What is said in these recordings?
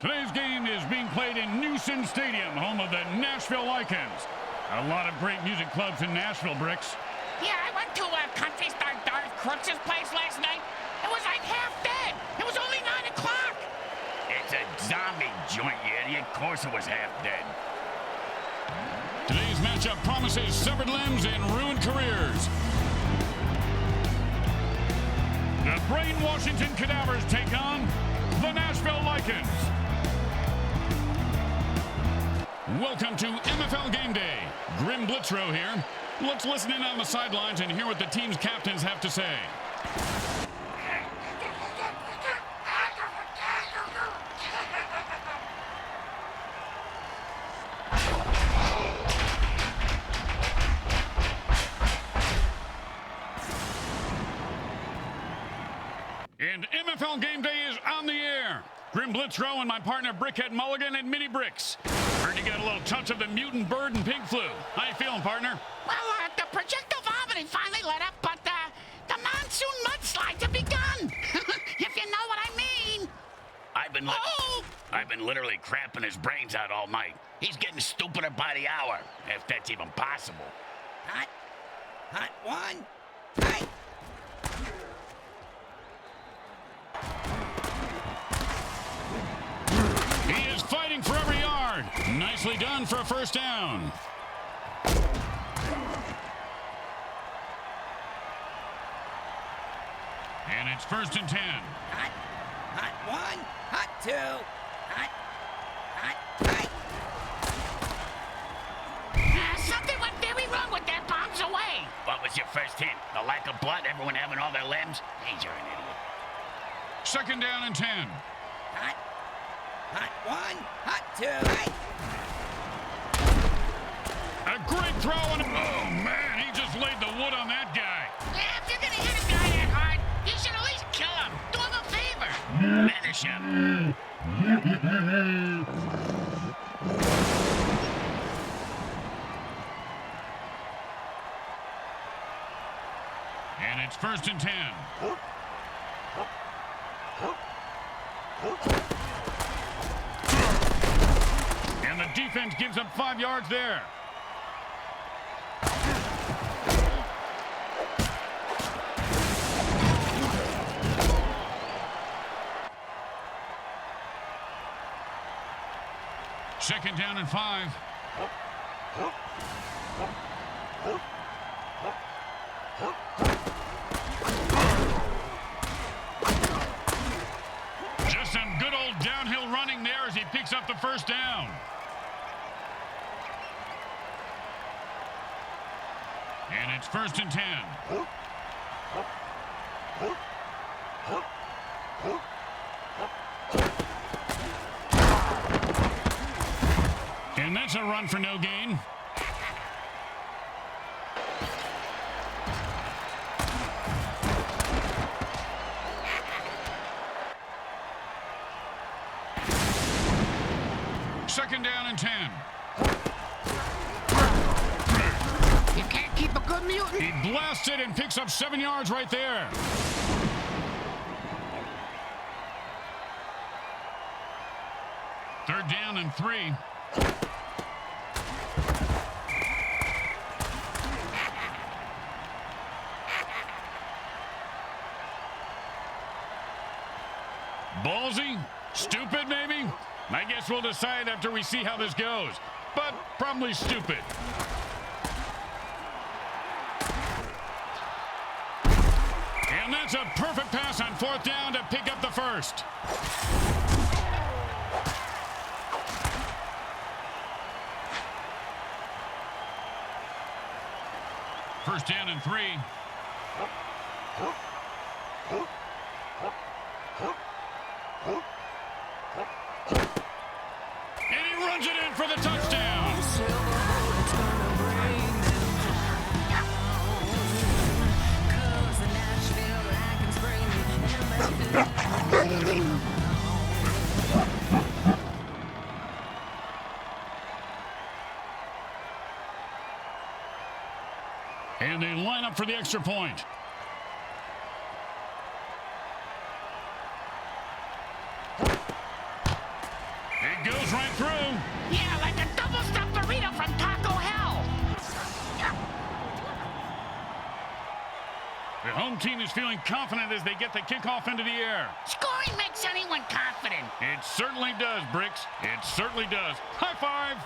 Today's game is being played in Newson Stadium, home of the Gnashville Lycans. A lot of great music clubs in Nashville, Bricks. Yeah, I went to country star Darth Crooks' place last night. It was like half dead. It was only 9 o'clock. It's a zombie joint, you idiot. Of course it was half dead. Today's matchup promises severed limbs and ruined careers. The Brainwashington Cadavers take on the Gnashville Lycans. Welcome to MFL Game Day. Grim Blitzrow here. Let's listen in on the sidelines and hear what the team's captains have to say. And MFL Game Day is on the air. Grim Blitzrow and my partner Brickhead Mulligan and Mini Bricks. Heard you got a little touch of the mutant bird and pig flu. How you feeling, partner? Well, the projectile vomiting finally let up, but the monsoon mudslides have begun. If you know what I mean. I've been literally crapping his brains out all night. He's getting stupider by the hour, if that's even possible. Hot one. Hot. He is fighting for every yard. Nicely done for a first down. And it's 1st and 10. Hot one. Hot two. Hot. Something went very wrong with that bombs away. What was your first hint? The lack of blood? Everyone having all their limbs? Hey, you're an idiot. 2nd down and 10. Hot one. Hot two. A great throw and oh man, he just laid the wood on that guy. Yeah, if you're gonna hit a guy that hard, you should at least kill him. Do him a favor. Finish him. And it's 1st and 10. And the defense gives up 5 yards there. Second down and 5. Just some good old downhill running there as he picks up the first down. And it's 1st and 10. And that's a run for no gain. Second down and 10. You can't keep a good mutant. He blasts it and picks up 7 yards right there. Third down and 3. Ballsy? Stupid, maybe? I guess we'll decide after we see how this goes. But probably stupid. And that's a perfect pass on 4th down to pick up the first. First down and 3. And he runs it in for the touchdown. And they line up for the extra point. through. Yeah, like a double-stuffed burrito from Taco Hell. The home team is feeling confident as they get the kickoff into the air. Scoring makes anyone confident. It certainly does, Bricks. It certainly does. High five.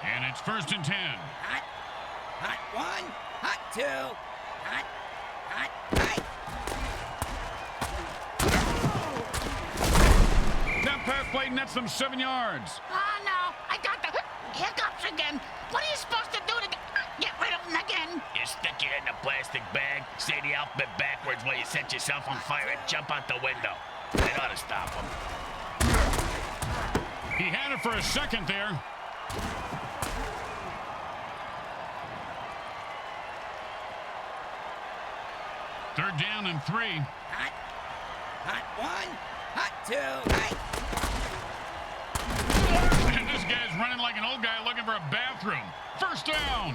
And it's 1st and 10. Hot. Hot 1. Hot 2. Hot. Hot. Hot. That pass play nets them 7 yards. Oh, no. I got the hiccups again. What are you supposed to do to get rid of them again? You stick your head in a plastic bag, say the alphabet backwards while you set yourself on fire and jump out the window. That ought to stop him. He had it for a second there. Third down and 3. Hot. Hot 1. Hot 2. Hot. And this guy's running like an old guy looking for a bathroom. First down.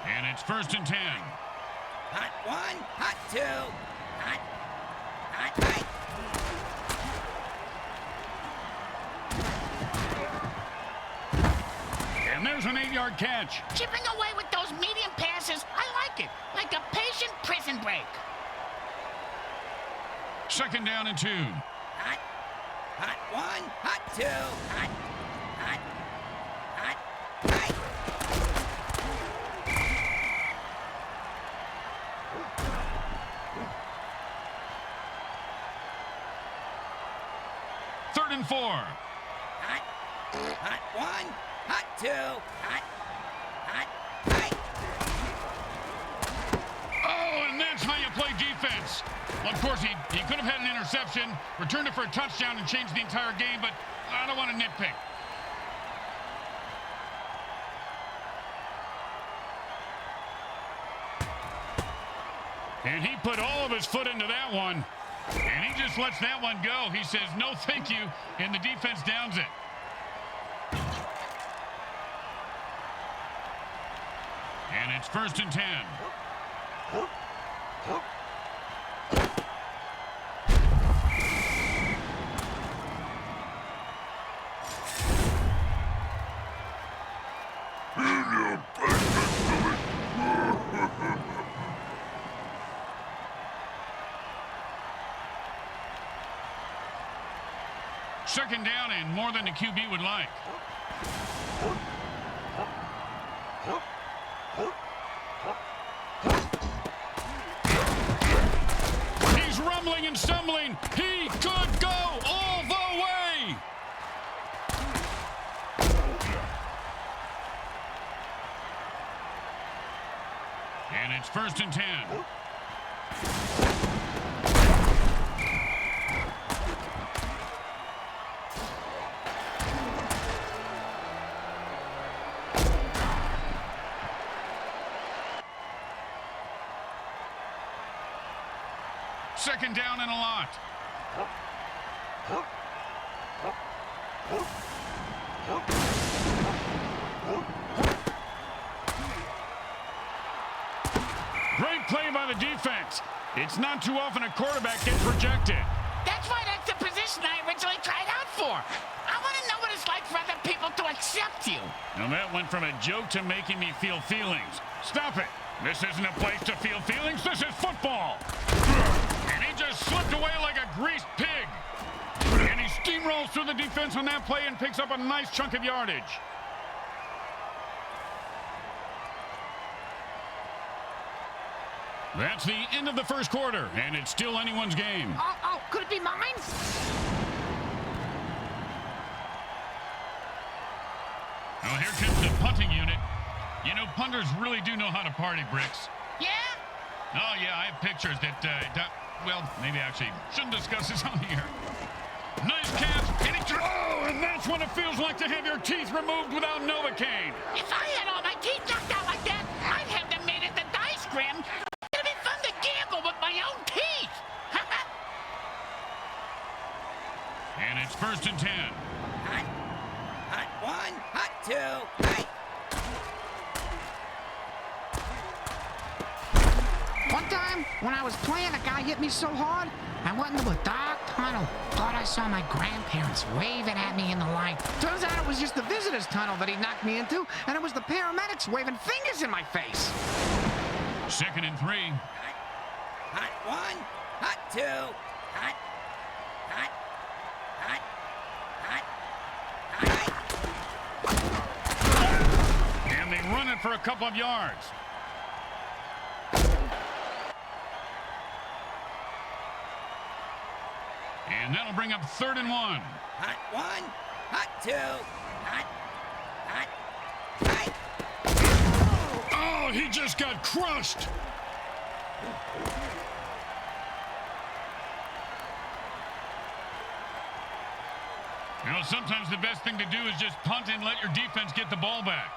And it's 1st and 10. Hot 1. Hot 2. Hot. Hot. Hot. And there's an 8-yard catch. Chipping away with those medium passes, I like it. Like a patient prison break. 2nd down and 2. Hot. Hot 1. Hot 2. Hot. Hot. Hot. Hot. Third and 4. Hot. Hot 1. Hot 2. Hot. Hot. Hot. Oh, and that's how you play defense. Well, of course, he could have had an interception, returned it for a touchdown, and changed the entire game, but I don't want to nitpick. And he put all of his foot into that one. And he just lets that one go. He says, no, thank you, and the defense downs it. And it's 1st and 10. Second down and more than the QB would like. He's rumbling and stumbling. He could go all the way. And it's 1st and 10. Second down and a lot. Great play by the defense. It's not too often a quarterback gets rejected. That's why that's the position I originally tried out for. I want to know what it's like for other people to accept you. Now that went from a joke to making me feel feelings. Stop it. This isn't a place to feel feelings. This is football. And he just slipped away like a greased pig. And he steamrolls through the defense on that play and picks up a nice chunk of yardage. That's the end of the first quarter, and it's still anyone's game. Oh, could it be mine? Well, here comes the punting unit. You know, punters really do know how to party, Bricks. Yeah? Oh, yeah, I have pictures that, well, maybe actually shouldn't discuss this on here. Nice catch, and and that's what it feels like to have your teeth removed without Novocaine. If I had all my teeth knocked out like that, I'd have them made at the dice grim. It'd be fun to gamble with my own teeth. And it's 1st and 10. Hot. Hot 1. Hot 2. Hot. One time, when I was playing, a guy hit me so hard, I went into a dark tunnel. Thought I saw my grandparents waving at me in the line. Turns out it was just the visitor's tunnel that he knocked me into, and it was the paramedics waving fingers in my face. 2nd and 3. Hot one, hot two, hot, hot, hot, hot, hot. And they run it for a couple of yards. And that'll bring up 3rd and 1. Hot one, hot two, hot, hot, hot. Oh, he just got crushed. You know, sometimes the best thing to do is just punt and let your defense get the ball back.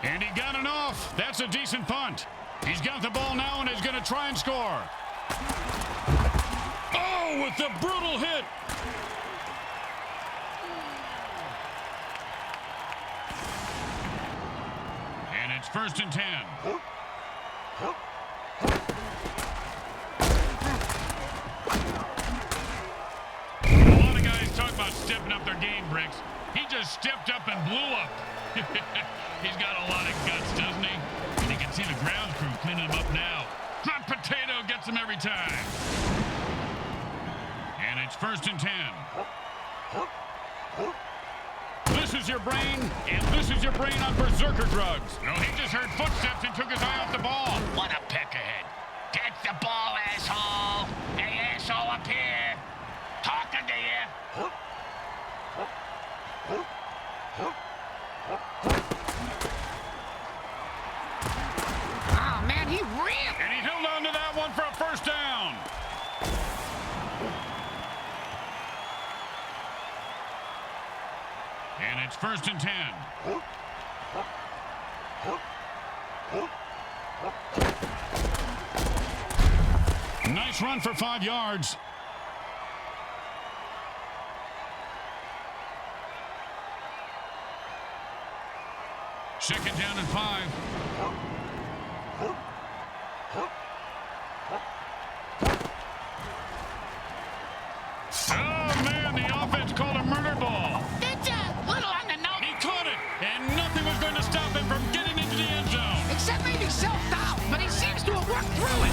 And he got it off. That's a decent punt. He's got the ball now and is going to try and score. Oh, with the brutal hit. And it's 1st and 10. A lot of guys talk about stepping up their game, Bricks. He just stepped up and blew up. He's got a lot of guts, doesn't he? And you can see the ground crew cleaning him up now. Hot potato gets him every time. And it's 1st and 10. This is your brain, and this is your brain on berserker drugs. No, he just heard footsteps and took his eye off the ball. What a peck ahead. Get the ball, asshole. Hey, asshole up here. Talking to you. Oh, man, he ran. And he held on to that one for a 1st down. And it's 1st and 10. Nice run for 5 yards. Second down and 5. Oh, man, the offense called a murder ball. That's a little on the nose. He caught it, and nothing was going to stop him from getting into the end zone. Except maybe self-doubt, but he seems to have worked through it.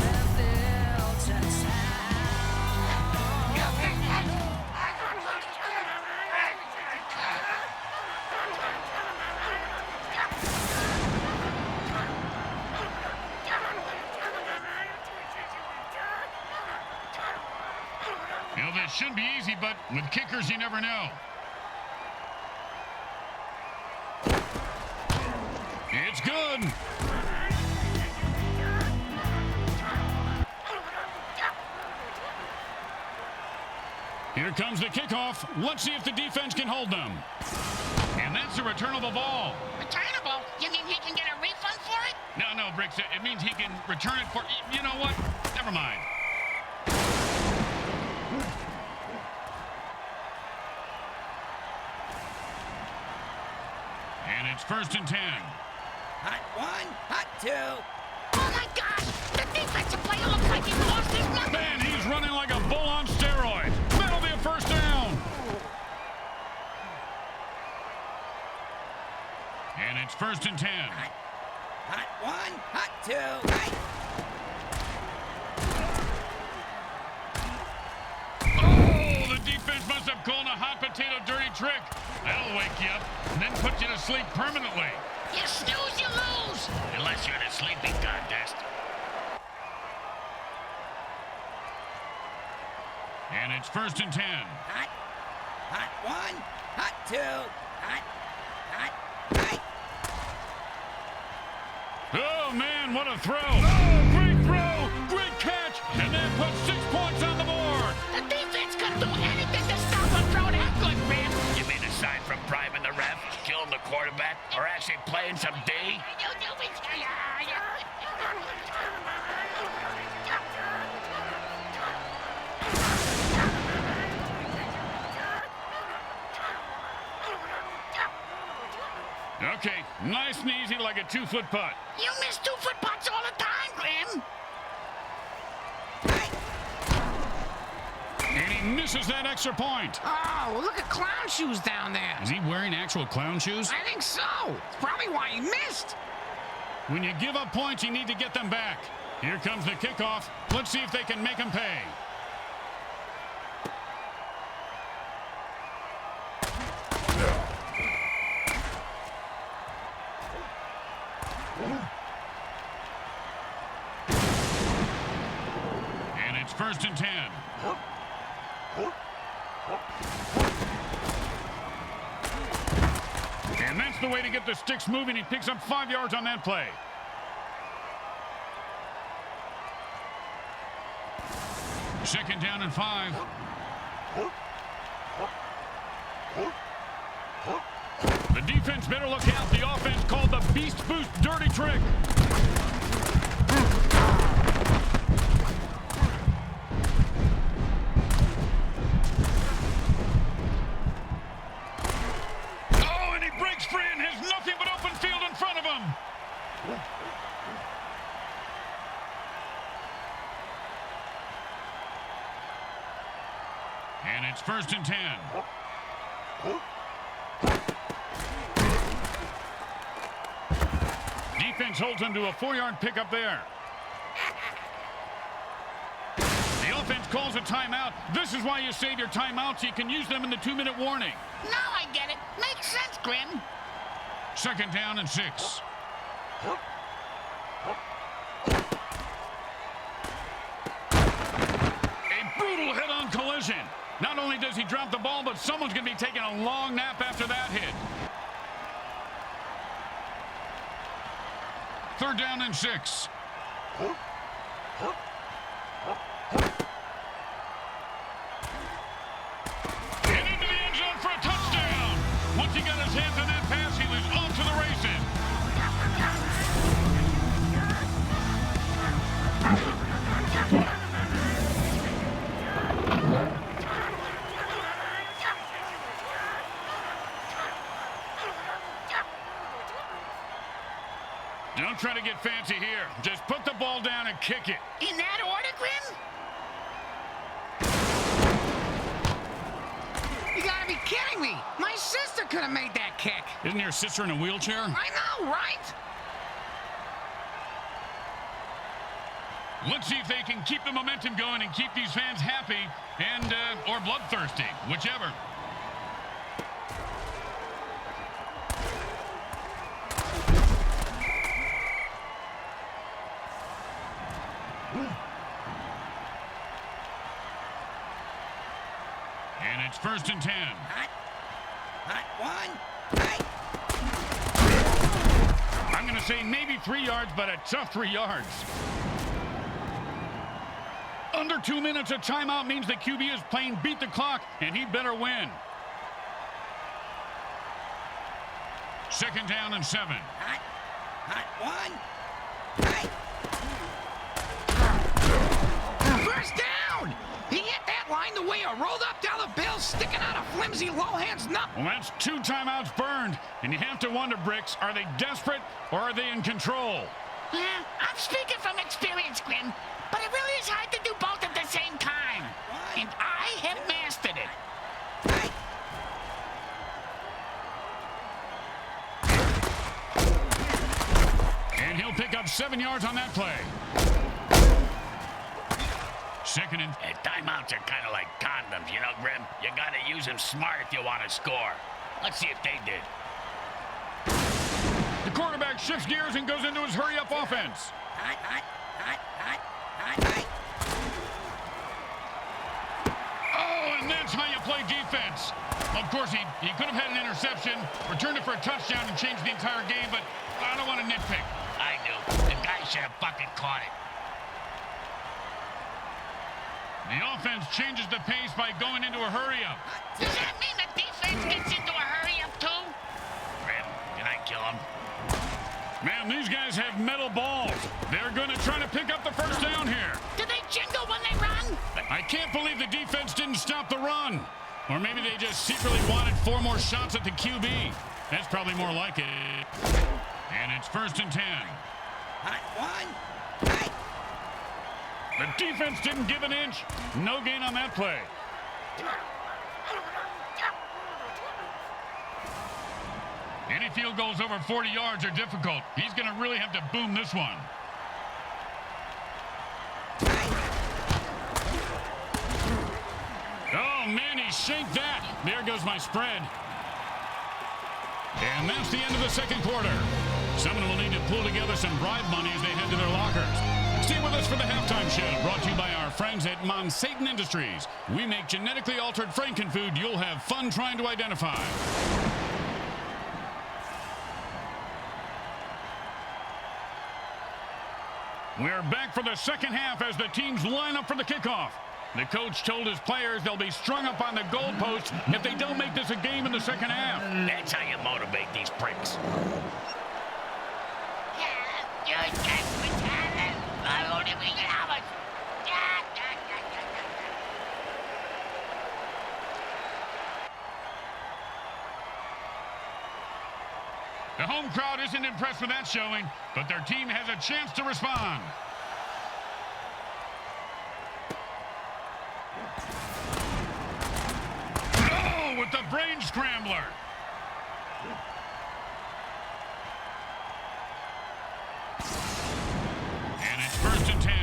You know, this should be easy, but with kickers, you never know. It's good. Here comes the kickoff. Let's see if the defense can hold them. And that's a returnable ball. Returnable? You mean he can get a refund for it? No, Bricks. It means he can return it for... You know what? Never mind. And it's 1st and 10. Hot one, hot two. Oh, my gosh! The defensive player looks like he lost his mind. Man, he's running like a bull on steroids. That'll be a 1st down. And it's 1st and 10. Hot one, hot two. Hot. Oh, the defense must have called a hot potato dirty trick. That'll wake you up and then put you to sleep permanently. You snooze, you lose. Unless you're in a sleeping contest. And it's 1st and 10. Hot one, hot two. Hot, hot, hot. Oh, man, what a throw. Oh, great throw. Great catch. And that puts 6 points on the board. The defense couldn't do anything to stop a throw that good, man. You mean aside from bribing the ref, killing the quarterback, or actually playing some D? Okay, Nice and easy like a 2-foot putt. You miss 2-foot putts all the time, Grim. And he misses that extra point. Oh, well, look at clown shoes down there. Is he wearing actual clown shoes? I think so. It's probably why he missed. When you give up points, you need to get them back. Here comes the kickoff. Let's see if they can make them pay. And it's 1st and 10. And that's the way to get the sticks moving. He picks up 5 yards on that play. Second down and 5. The defense better look out. The offense called the Beast Boost dirty trick. Oh, and he breaks free and has nothing but open field in front of him. And it's 1st and 10. Defense holds him to a 4-yard pickup there. The offense calls a timeout. This is why you save your timeouts. You can use them in the 2-minute warning. Now I get it. Makes sense, Grim. Second down and 6. A brutal head-on collision. Not only does he drop the ball, but someone's going to be taking a long nap after that hit. 3rd down and 6. And into the end zone for a touchdown. Once he got his hands on that pass, he was off to the races. Don't try to get fancy here. Just put the ball down and kick it. In that order, Grim? You gotta be kidding me. My sister could have made that kick. Isn't your sister in a wheelchair? I know, right? Let's see if they can keep the momentum going and keep these fans happy and or bloodthirsty, whichever. And it's 1st and 10. Hot one. Right. I'm going to say maybe 3 yards, but a tough 3 yards. Under 2 minutes of timeout means the QB is playing beat the clock, and he better win. 2nd down and 7. Hot one. Right. First down! He hit that line the way a rolled-up dollar bill sticking out a flimsy Lohan's nut. Well, that's 2 timeouts burned, and you have to wonder, Bricks, are they desperate or are they in control? I'm speaking from experience, Grim, but it really is hard to do both at the same time. And I have mastered it. Right. And he'll pick up 7 yards on that play. 2nd and... Timeouts are kind of like condoms, you know, Grim? You got to use them smart if you want to score. Let's see if they did. The quarterback shifts gears and goes into his hurry-up offense. Hot. Oh, and that's how you play defense. Of course, he could have had an interception, returned it for a touchdown, and changed the entire game, but I don't want to nitpick. I do. The guy should have fucking caught it. The offense changes the pace by going into a hurry-up. Does that mean the defense gets into a hurry-up, too? Grim, can I kill him? Man, these guys have metal balls. They're going to try to pick up the first down here. Do they jingle when they run? I can't believe the defense didn't stop the run. Or maybe they just secretly wanted 4 more shots at the QB. That's probably more like it. And it's 1st and 10. Hot one. Hot. The defense didn't give an inch. No gain on that play. Any field goals over 40 yards are difficult. He's going to really have to boom this one. Oh, man, he shanked that. There goes my spread. And that's the end of the second quarter. Someone will need to pull together some bribe money as they head to their lockers. Stay with us for the halftime show, brought to you by our friends at Monsatan Industries. We make genetically altered frankenfood you'll have fun trying to identify. We're back for the second half as the teams line up for the kickoff. The coach told his players they'll be strung up on the goalposts if they don't make this a game in the second half. That's how you motivate these pricks. The home crowd isn't impressed with that showing, but their team has a chance to respond. Oh, with the brain scrambler. And it's 1st and 10.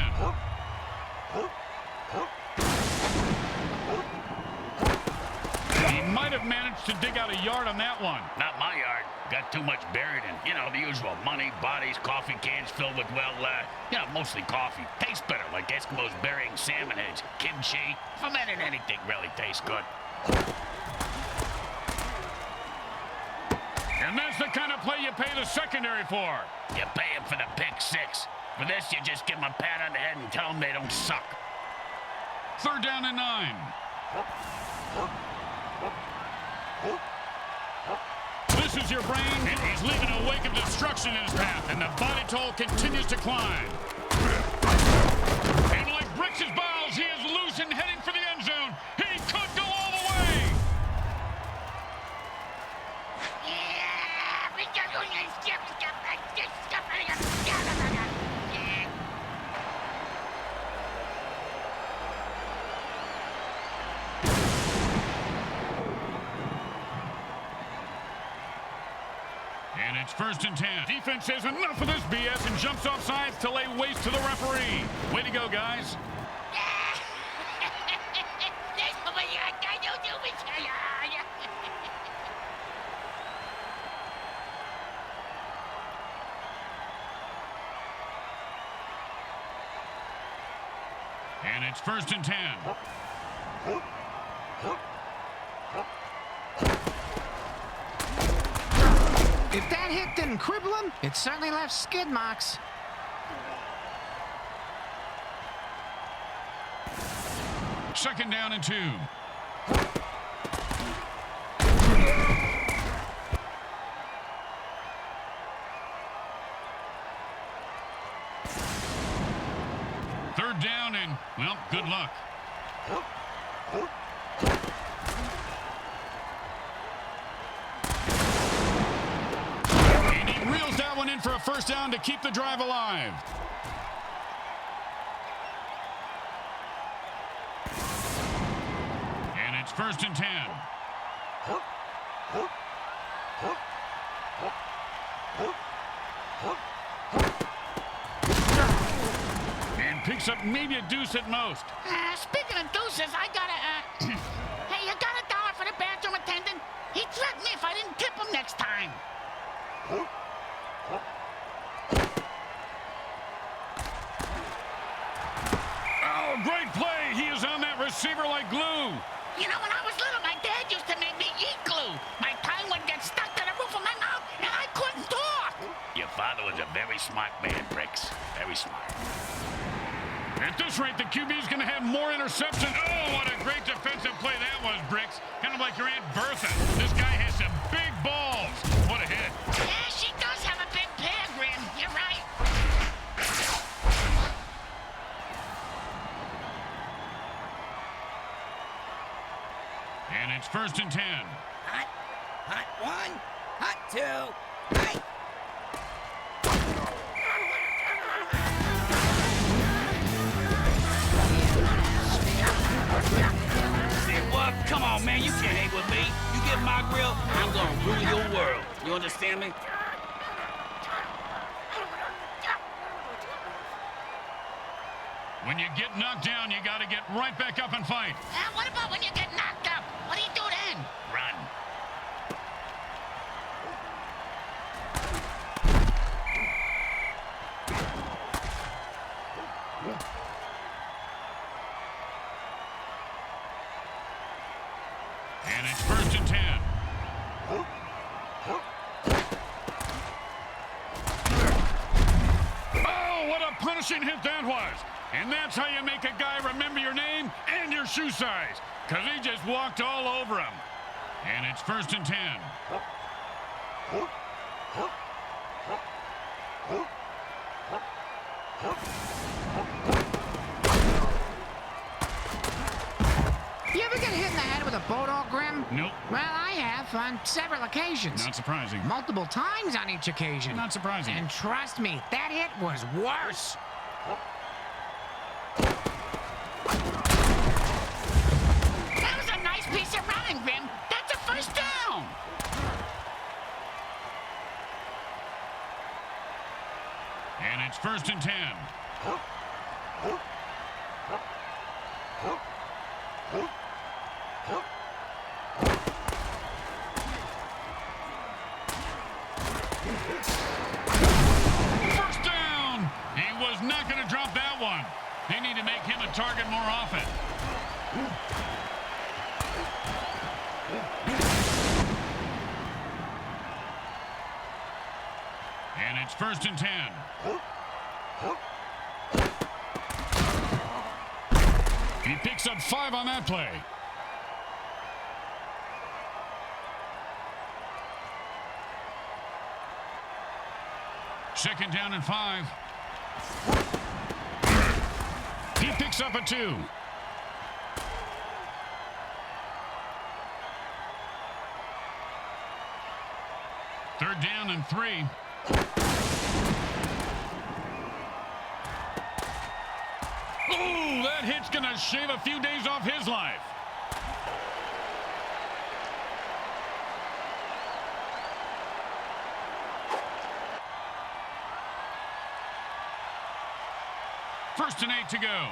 He might have managed to dig out a yard on that one. Not my yard. Got too much buried in, the usual money, bodies, coffee cans filled with, mostly coffee. Tastes better, like Eskimos burying salmon heads. Kimchi, fermented anything really tastes good. And that's the kind of play you pay the secondary for. You pay him for the pick 6. For this, you just give them a pat on the head and tell them they don't suck. 3rd down and 9. This is your brain, and he's leaving a wake of destruction in his path, and the body toll continues to climb. And like bricks his balls, he is loose and heading for the end zone. He could go all the way. And it's 1st and 10. Defense says enough of this BS and jumps off sides to lay waste to the referee. Way to go, guys. And it's 1st and 10. If that hit didn't cripple him, it certainly left skid marks. Second down and 2. Third down and, well, good luck. And he reels that one in for a first down to keep the drive alive. And it's 1st and 10. And picks up maybe a deuce at most. Speaking of deuces, I gotta, hey, you got $1 for the bathroom attendant? He threatened me if I didn't tip him next time. Oh, great play. He is on that receiver like glue. You know, when I was little, my dad used to make me eat glue. My tongue would get stuck to the roof of my mouth, and I couldn't talk. Your father was a very smart man, Bricks. Very smart. At this rate, the QB's going to have more interceptions. Oh, what a great defensive play that was, Bricks. Kind of like your Aunt Bertha. This guy has some big balls. What a hit. Yeah, she does have a big pear, Grim. You're right. And it's 1st and 10. Hot. Hot one. Hot two. Hey. Say what? Come on, man. You can't hang with me. You get my grill, I'm gonna ruin your world. You understand me? When you get knocked down, you got to get right back up and fight. What about when you get knocked up? What do you do then? Run. And it's 1st and 10. Oh, what a punishing hit that was. And that's how you make a guy remember your name and your shoe size. Because he just walked all over him. And it's 1st and 10. You ever get hit in the head with a boat all grim? Nope. Well, I have on several occasions. Not surprising. Multiple times on each occasion. Not surprising. And trust me, that hit was worse. That was a nice piece of running, Grim. That's a 1st down. And it's 1st and 10. First down! He was not going to drop that one. They need to make him a target more often. And it's 1st and 10. He picks up 5 on that play. Second down and 5. He picks up a 2. Third down and 3. Ooh, that hit's gonna shave a few days off his life. First and 8 to go.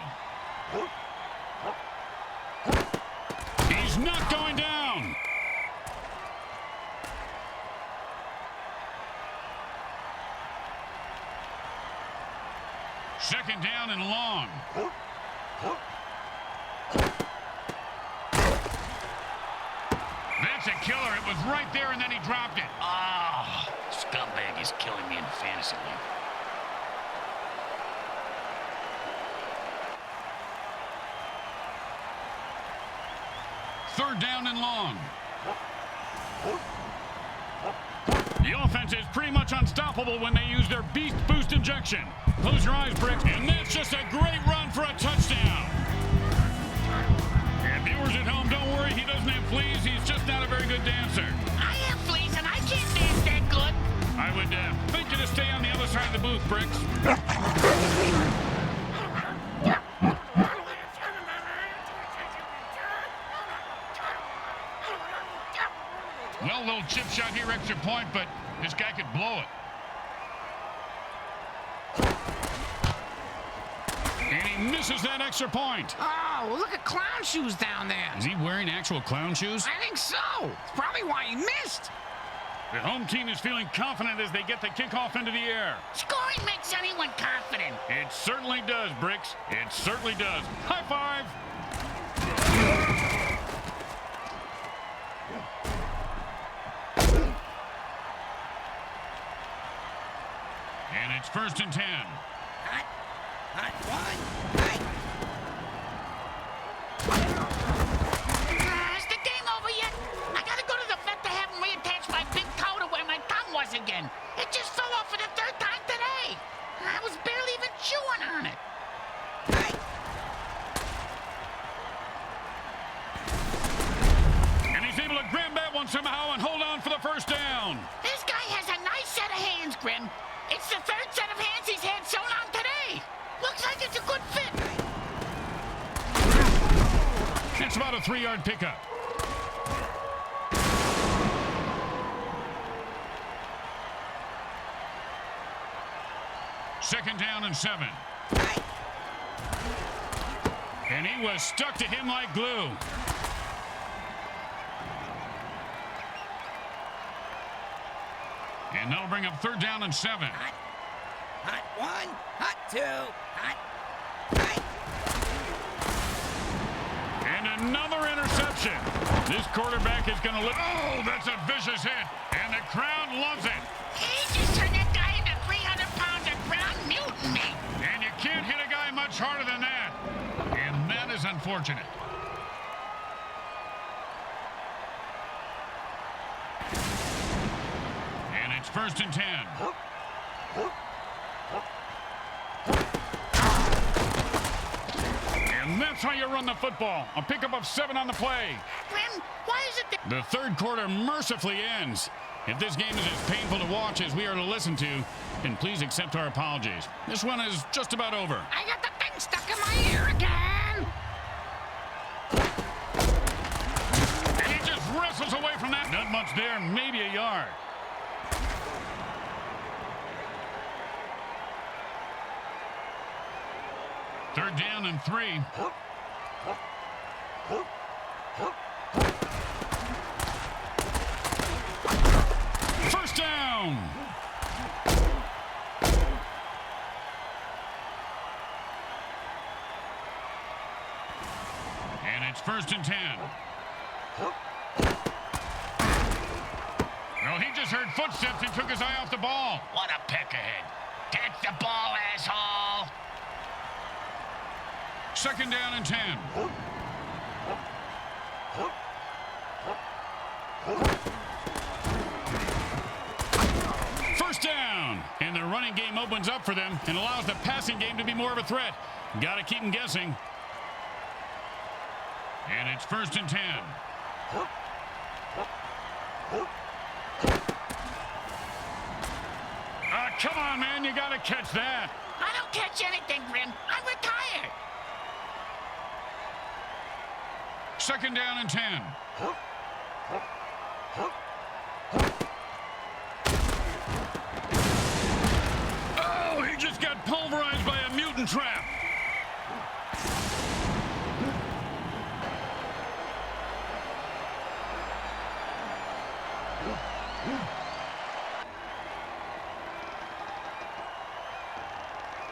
He's not going down. Second down and long. That's a killer. It was right there, and then he dropped it. Ah, scumbag is killing me in fantasy league. Third down and long. The offense is pretty much unstoppable when they use their Beast Boost injection. Close your eyes, Brick, and that's just a great run for a touchdown. And viewers at home, don't worry, he doesn't have fleas. He's just not a very good dancer. I have fleas and I can't dance that good. I would think you to stay on the other side of the booth, Bricks. Well, little chip shot here, extra point, but this guy could blow it. And he misses that extra point. Oh, well, look at clown shoes down there. Is he wearing actual clown shoes? I think so. It's probably why he missed. The home team is feeling confident as they get the kickoff into the air. Scoring makes anyone confident. It certainly does, Bricks. It certainly does. High five. And it's 1st and 10. Hot. Hot one. Hey. Is the game over yet? I gotta go to the vet to have him reattach my big toe to where my thumb was again. It just fell off for the 3rd time today. I was barely even chewing on it. Hey. It's about a 3-yard pickup. Second down and 7. And he was stuck to him like glue. And that'll bring up third down and 7. Hot 1, hot 2, hot. And another interception. This quarterback is going to look. Oh, that's a vicious hit. And the crowd loves it. He just turned that guy into 300 pounds of ground mutiny. And you can't hit a guy much harder than that. And that is unfortunate. And it's first and 10. And that's how you run the football. A pickup of 7 on the play. Grim, why is it that... The third quarter mercifully ends. If this game is as painful to watch as we are to listen to, then please accept our apologies. This one is just about over. I got the thing stuck in my ear again. And he just wrestles away from that. Not much there, maybe a yard. Third down and 3. First down. And it's first and 10. Well, he just heard footsteps and took his eye off the ball. What a peck ahead. Take the ball, asshole. Second down and 10. First down. And the running game opens up for them and allows the passing game to be more of a threat. Got to keep them guessing. And it's first and 10. Come on, man. You got to catch that. I don't catch anything, Grim. I'm retired. Second down and 10. Oh, he just got pulverized by a mutant trap.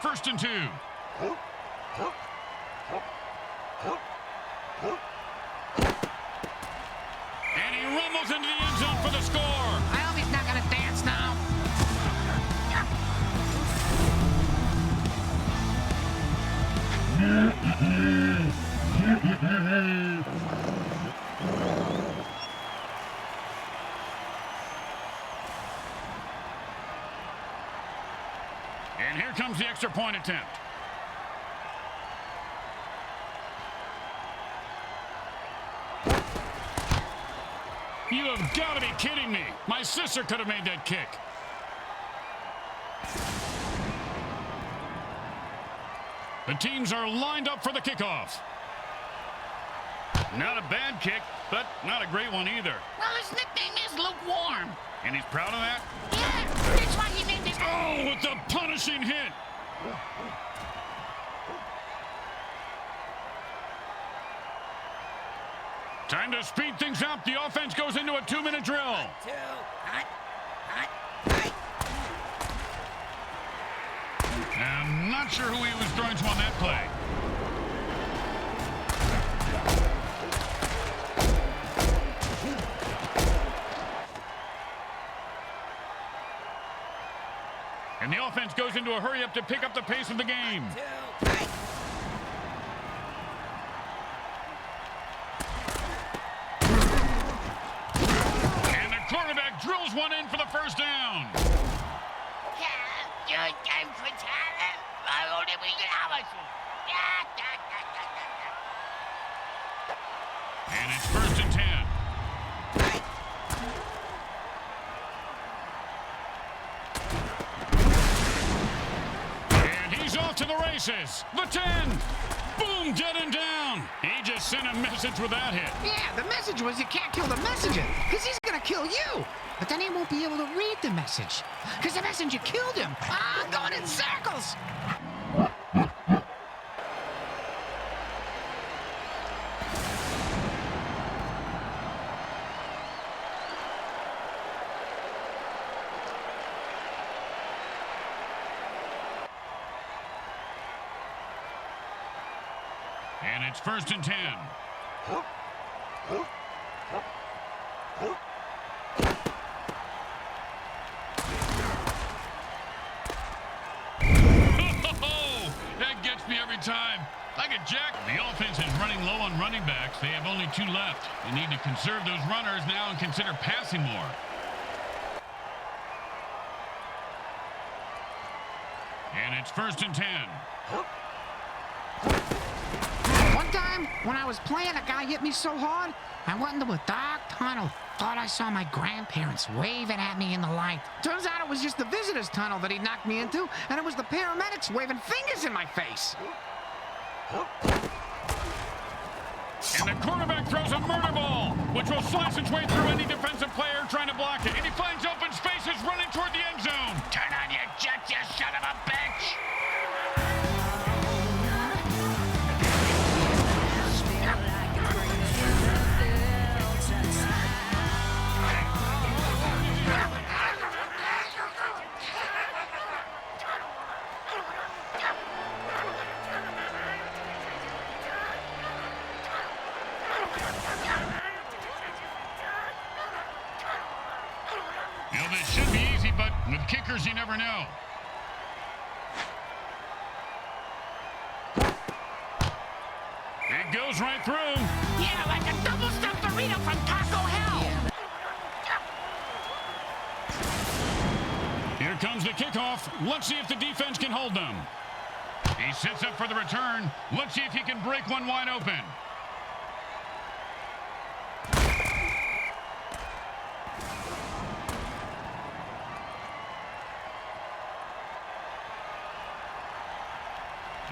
First and 2. And he rumbles into the end zone for the score. I hope he's not gonna dance now. And here comes the extra point attempt. You have got to be kidding me. My sister could have made that kick. The teams are lined up for the kickoff. Not a bad kick, but not a great one either. Well, his nickname is Lukewarm. And he's proud of that? Yeah, that's why he named his... Oh, with the punishing hit. Time to speed things up. The offense goes into a 2-minute drill. Hot 2, hot. I'm not sure who he was throwing to on that play. And the offense goes into a hurry up to pick up the pace of the game. And the quarterback drills one in for the first down. And it's first and 10. And he's off to the races. The 10. Boom, dead and down. He just just sent a message with that hit. Yeah, the message was you can't kill the messenger, because he's gonna kill you. But then he won't be able to read the message, because the messenger killed him. Ah, I'm going in circles. And it's 1st and 10. That gets me every time. Like a jack. The offense is running low on running backs. They have only 2 left. They need to conserve those runners now and consider passing more. And it's 1st and 10. One time, when I was playing, a guy hit me so hard, I went into a dark tunnel. Thought I saw my grandparents waving at me in the light. Turns out it was just the visitor's tunnel that he knocked me into, and it was the paramedics waving fingers in my face. And the quarterback throws a murder ball, which will slice its way through any defensive player trying to block it. And he finds open spaces running toward the end zone. Turn on your jets, you son of a bitch! You know, this should be easy, but with kickers, you never know. It goes right through. Yeah, like a double-stuffed burrito from Taco Hell. Here comes the kickoff. Let's see if the defense can hold them. He sets up for the return. Let's see if he can break one wide open.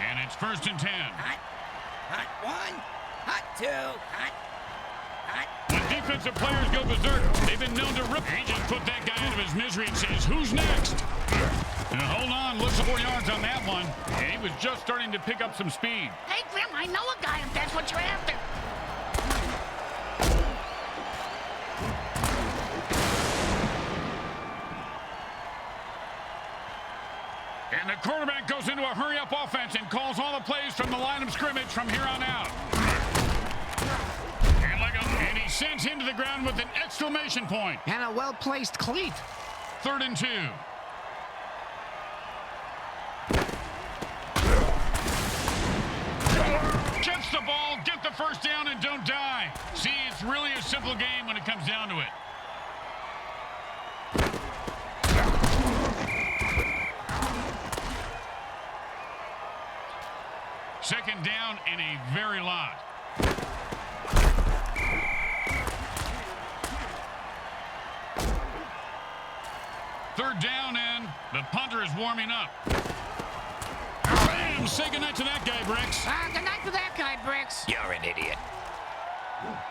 And it's 1st and 10. Hot 1, hot 2, hot. When defensive players go berserk, they've been known to rip. He just put that guy out of his misery and says, who's next? Now, hold on, looks 4 yards on that one. And he was just starting to pick up some speed. Hey, Grim, I know a guy if that's what you're after. And the quarterback goes into a hurry-up offense and calls all the plays from the line of scrimmage from here on out. And he sends him to the ground with an exclamation point. And a well-placed cleat. 3rd and 2. Catch the ball, get the first down, and don't die. See, it's really a simple game when it comes down to it. Second down and a very lot. Third down, and the punter is warming up. Bam! Say goodnight to that guy, Bricks. Good night to that guy, Bricks. You're an idiot.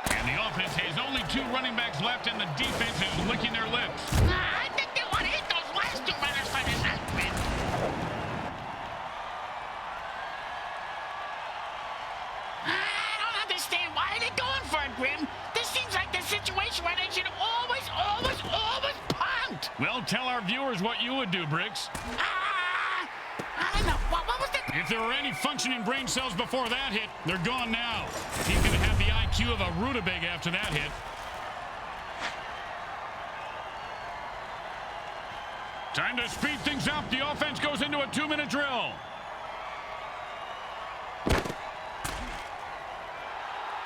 And the offense has only 2 running backs left, and the defense is licking their lips. I think they want to hit those last 2 runners for this outfit. I don't understand. Why are they going for it, Grim? This seems like the situation where they should always punt. Well, tell our viewers what you would do, Bricks. I don't know. What was the... If there were any functioning brain cells before that hit, they're gone now. He's going to have the IQ of a rutabaga after that hit. Time to speed things up. The offense goes into a 2-minute drill.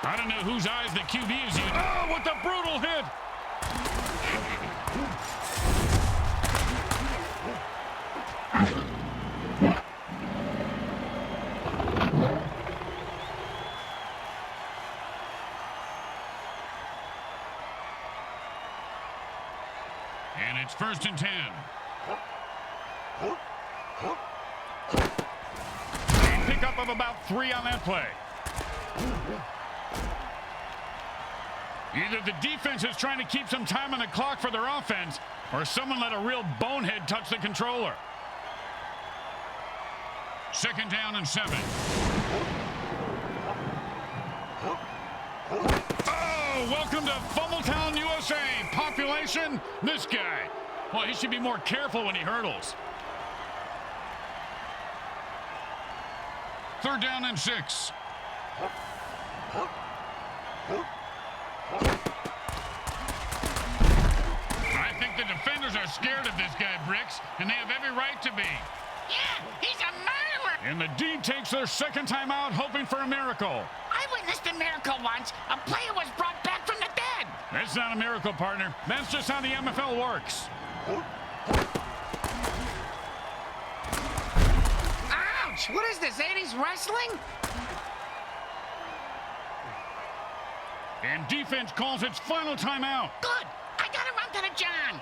I don't know whose eyes the QB is using. Oh, what a brutal hit! And it's 1st and 10. A pickup of about 3 on that play. Either the defense is trying to keep some time on the clock for their offense, or someone let a real bonehead touch the controller. 2nd down and 7. Oh, welcome to Fumbletown, USA. Population, this guy. Well, he should be more careful when he hurdles. 3rd down and 6. I think the defenders are scared of this guy, Bricks, and they have every right to be. Yeah, he's a murderer. And the D takes their 2nd time out, hoping for a miracle. I witnessed a miracle once. A player was brought back from the dead. That's not a miracle, partner. That's just how the MFL works. Ouch! What is this, 80s wrestling? And defense calls its final timeout. Good. I gotta run to the John.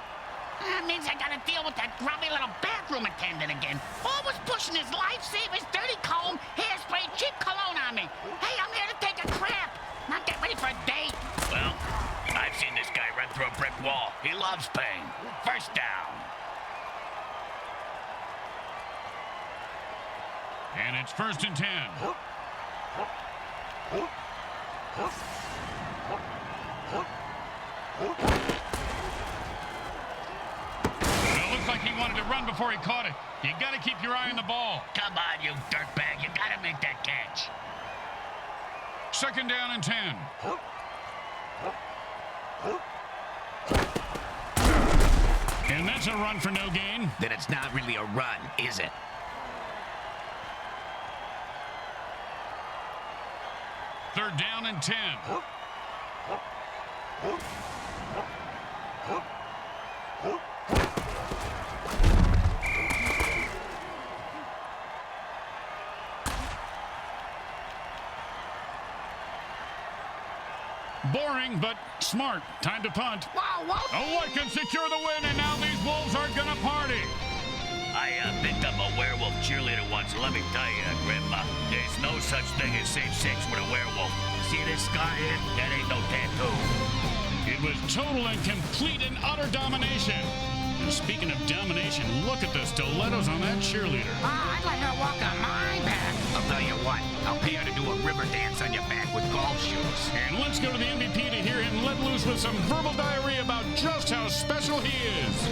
That means I gotta deal with that grubby little bathroom attendant again. Always pushing his lifesavers, dirty comb, hairspray, cheap cologne on me. Hey, I'm here to take a crap, not get ready for a date. Well, I've seen this guy run through a brick wall. He loves pain. 1st down. And it's 1st and 10. It looks like he wanted to run before he caught it. You got to keep your eye on the ball. Come on, you dirtbag. You got to make that catch. 2nd down and 10. And that's a run for no gain. Then it's not really a run, is it? 3rd down and 10. Boring, but smart. Time to punt. Wow, whoa! Oh, I can secure the win, and now these Wolves aren't going to party. I picked up a werewolf cheerleader once. Let me tell you, Grandma, there's no such thing as safe sex with a werewolf. See this scar here? That ain't no tattoo. It was total and complete and utter domination. And speaking of domination, look at the stilettos on that cheerleader. I'd let her walk on my back. I'll tell you what, I'll pay her to do a river dance on your back with golf shoes. And let's go to the MVP to hear him let loose with some verbal diarrhea about just how special he is.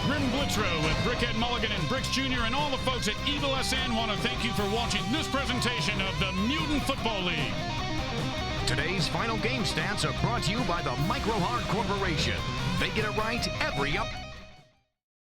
Grim Blitzrow with Brickhead Mulligan and Bricks Jr. and all the folks at Evil SN want to thank you for watching this presentation of the Mutant Football League. Today's final game stats are brought to you by the Micro Hard Corporation. They get it right every up.